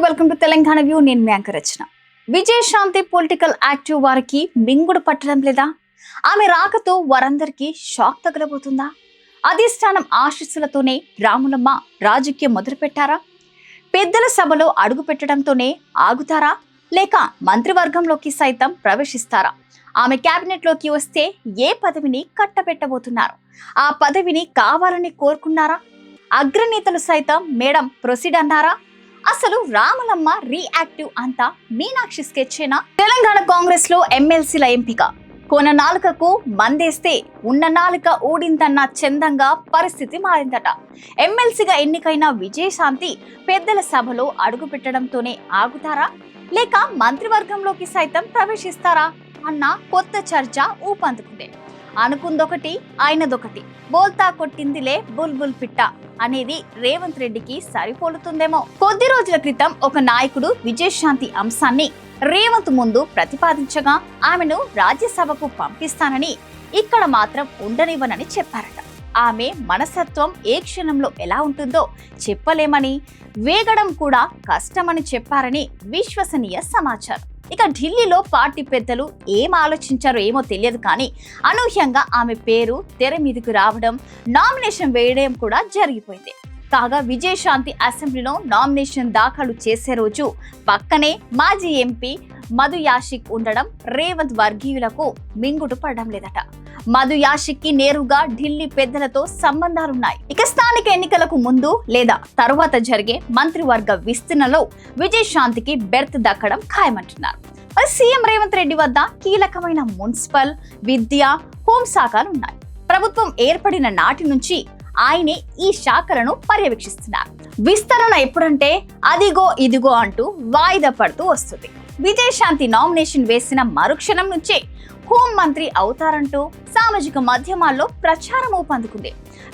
Welcome to Telangana view. నేను మీ anchor రచన. Vijayashanti political active వారికి మింగుడు పట్టడం లేదా? ఆమె రాకతో వారందరికీ షాక్ తగలబోతుందా? అధిష్టానం ఆశీస్సులతోనే రాములమ్మ రాజకీయం మొదలుపెట్టారా? పెద్దల సభలో అడుగు పెట్టడంతోనే ఆగుతారా, లేక మంత్రివర్గంలోకి సైతం ప్రవేశిస్తారా? ఆమె కేబినెట్ లోకి వస్తే ఏ పదవిని కట్టబెట్టబోతున్నారు? ఆ పదవిని కావాలని కోరుకున్నారా? అగ్రనేతలు సైతం మేడం ప్రొసీడ్ అన్నారా? అసలు రాములమ్మ రియాక్టివ్ అంతా మీనాక్షి స్కెచ్చేనా? తెలంగాణ కాంగ్రెస్ లో ఎమ్మెల్సీల ఎంపిక. కొన నాలుకకు మందేస్తే ఉన్న నాలుక ఊడిందన్న చందంగా పరిస్థితి మారిందట. ఎమ్మెల్సీగా ఎన్నికైన విజయశాంతి పెద్దల సభలో అడుగు పెట్టడంతోనే ఆగుతారా, లేక మంత్రివర్గంలోకి సైతం ప్రవేశిస్తారా అన్న కొత్త చర్చ ఊపందుకుంది. అనుకుందొకటి అయినదొకటి. బోల్తా కొట్టిందిలే బుల్బుల్ పిట్ట అనేది రేవంత్ రెడ్డికి సరిపోలుతుందేమో. కొద్ది రోజుల క్రితం ఒక నాయకుడు విజయశాంతి అంశాన్ని రేవంత్ ముందు ప్రతిపాదించగా ఆమెను రాజ్యసభకు పంపిస్తానని, ఇక్కడ మాత్రం ఉండనివ్వనని చెప్పారట. ఆమె మనస్తత్వం ఏ క్షణంలో ఎలా ఉంటుందో చెప్పలేమని, వేగడం కూడా కష్టమని చెప్పారని విశ్వసనీయ సమాచారం. ఇక ఢిల్లీలో పార్టీ పెద్దలు ఏం ఆలోచించారో ఏమో తెలియదు, కానీ అనూహ్యంగా ఆమె పేరు తెర మీదకు రావడం, నామినేషన్ వేయడం కూడా జరిగిపోయింది. కాగా విజయశాంతి అసెంబ్లీలో నామినేషన్ దాఖలు చేసే రోజు పక్కనే మాజీ ఎంపీ మధు యాషిక్ ఉండడం రేవంత్ వర్గీయులకు మింగుడు పడడం లేదట. మధు యాషిక్ కి నేరుగా ఢిల్లీ పెద్దలతో సంబంధాలున్నాయి. ఇక స్థానిక ఎన్నికలకు ముందు లేదా తరువాత జరిగే మంత్రివర్గ విస్తరణలో విజయశాంతికి బెర్త్ దక్కడం ఖాయమంటున్నారు. మరి సీఎం రేవంత్ రెడ్డి వద్ద కీలకమైన మున్సిపల్, విద్య, హోం శాఖలు ఉన్నాయి. ప్రభుత్వం ఏర్పడిన నాటి నుంచి ఆయనే ఈ శాఖలను పర్యవేక్షిస్తున్నారు. విస్తరణ ఎప్పుడంటే అదిగో ఇదిగో అంటూ వాయిదా పడుతూ వస్తుంది. విజయశాంతి నామినేషన్ వేసిన మరుక్షణం నుంచే హోం మంత్రి అవుతారంటూ సామాజిక మాధ్యమాల్లో ప్రచారం ఊపందుకుంది.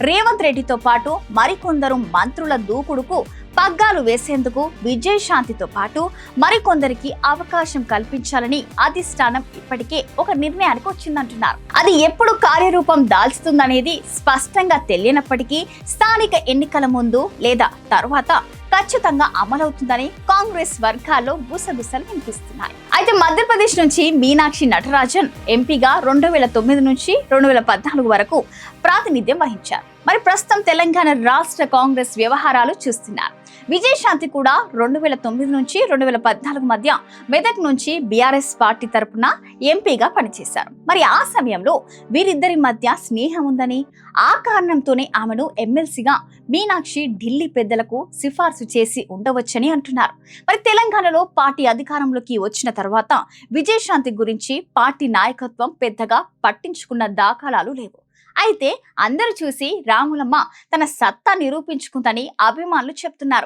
రేవంత్ రెడ్డితో పాటు మరికొందరు మంత్రుల దూకుడుకు పగ్గాలు వేసేందుకు విజయశాంతితో పాటు మరికొందరికి అవకాశం కల్పించాలని అధిష్టానం ఇప్పటికే ఒక నిర్ణయానికి వచ్చిందంటున్నారు. అది ఎప్పుడు కార్యరూపం దాల్చుతుందనేది స్పష్టంగా తెలియనప్పటికీ స్థానిక ఎన్నికల ముందు లేదా తర్వాత ఖచ్చితంగా అమలవుతుందని కాంగ్రెస్ వర్గాల్లో గుసగుసలు వినిపిస్తున్నాయి. అయితే మధ్యప్రదేశ్ నుంచి మీనాక్షి నటరాజన్ ఎంపీగా 2009 నుంచి 2014 వరకు ప్రాతినిధ్యం వహించారు. మరి ప్రస్తుతం తెలంగాణ రాష్ట్ర కాంగ్రెస్ వ్యవహారాలు చూస్తున్నారు. విజయశాంతి కూడా 2009 నుంచి 2014 మధ్య మెదక్ నుంచి బీఆర్ఎస్ పార్టీ తరపున ఎంపీగా పనిచేశారు. మరి ఆ సమయంలో వీరిద్దరి మధ్య స్నేహం ఉందని, ఆ కారణంతోనే ఆమెను ఎమ్మెల్సీగా మీనాక్షి ఢిల్లీ పెద్దలకు సిఫార్సు చేసి ఉండవచ్చని అంటున్నారు. మరి తెలంగాణలో పార్టీ అధికారంలోకి వచ్చిన తర్వాత విజయశాంతి గురించి పార్టీ నాయకత్వం పెద్దగా పట్టించుకున్న దాఖలాలు లేవు. అయితే అందరూ చూసి రాములమ్మ తన సత్తా నిరూపించుకుందని అభిమానులు చెప్తున్నారు.